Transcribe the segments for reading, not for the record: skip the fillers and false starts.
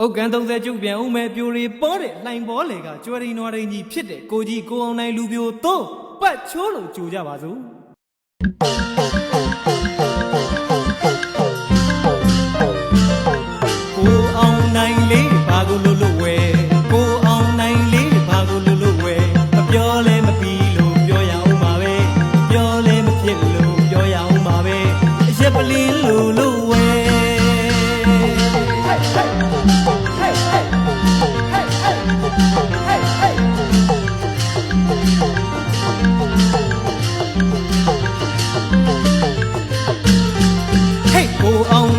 ဟုတ်ကန်30ကျုပ်ပြန်ဦးမယ်ပြိုရီပေါ်တဲ့လှိုင်ပေါ်လေကကျွဲရင်းနွားရင်းကြီးဖြစ်တဲ့ကိုကြီးကိုအောင်နိုင်လူပြိုတော့ပတ်ချိုးလို့ကြိုကြပါစို့ကိုအောင်နိုင်လေးဘာကိုလို့ဝဲကိုအောင်နိုင်လေးဘာကိုလို့ဝဲမပြောလဲမပြီးလို့ပြောရအောင်ပါပဲပြောလဲမဖြစ်လို့ပြောရအောင်ပါပဲရက်ပလင်းလို့ဝဲ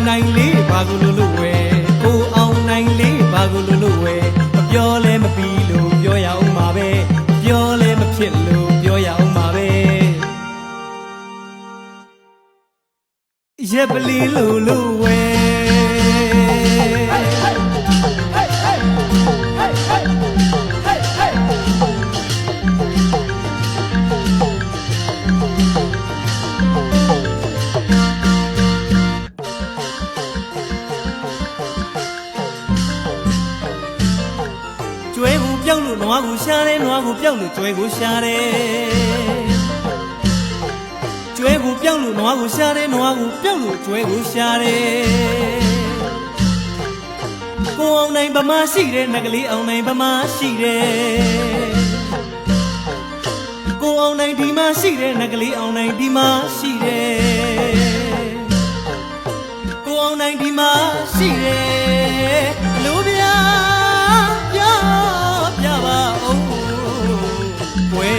နိုင်လေးဘာကိုလို့ဝဲကိုအောင်နိုင်လေးဘာကိုလို့ဝဲမပြောလဲမပြီးလို့ပြောရအောင်ပါပဲပြောလဲမဖြစ်လို့ပြောရအောင်ပါပဲရက်ပလီလို့ဝဲကျွဲကိုပြောက်လို့နွားကိုရှာတယ်နွားကိုပြောက်လို့ကျွဲကိုရှာတယ်ကျွဲကိုပြောက်လို့နွားကိုရှာတယ်နွားကိုပြောက်လို့ကျွဲကိုရှာတယ်ကိုအောင်နိုင်ဗမာရှိတယ်ငကလေးအောင်နိုင်ဗမာရှိတယ်ကိုအောင်နိုင်ဒီမှာရှိတယ်ငကလေးအောင်နိုင်ဒီမှာရှိတယ်ကိုအောင်နိုင်ဒီမှာရှိတယ်လူပြာပြပါအောင်ဝဲ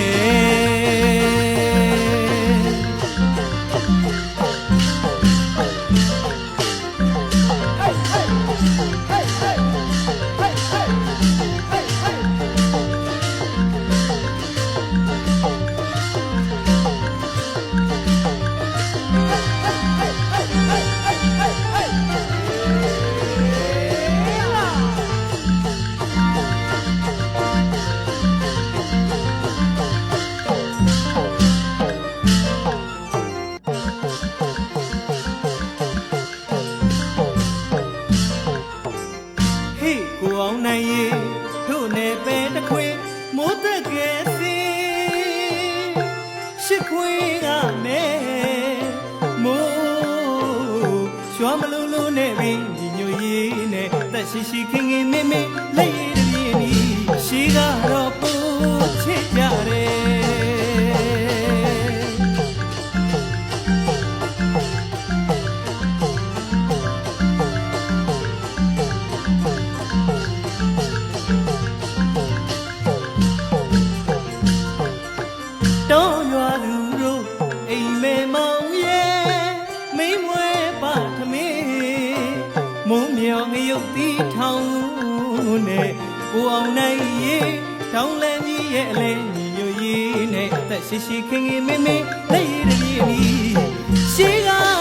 ကိုအောင်နိုင်ရေတို့နဲ့ပဲတခွေမိုးတက်ကဲစီရှစ်ခွေကနဲ့မိုးရွှမ်းမလို့လို့နဲ့ပင်ညီညွတ်ရေးနဲ့တက်ရှိရှိခင်ခင်မင်းမင်းလက်ရည်တည်းနီရှိကတော့ပူချစ်ကြတယ်တောရွာလူတို့အိမ်မဲမောင်ရဲ့မိမွဲပါထမင်းမုံမြောင်ငရုတ်တီထောင်နဲ့ကိုအောင်နိုင်ရေတောင်းလဲကြီးရဲ့အလဲညီညွတ်ရေးနဲ့အသက်ရှိရှိခင်ခင်မင်းမင်းလက်ရည်တည်းရှိက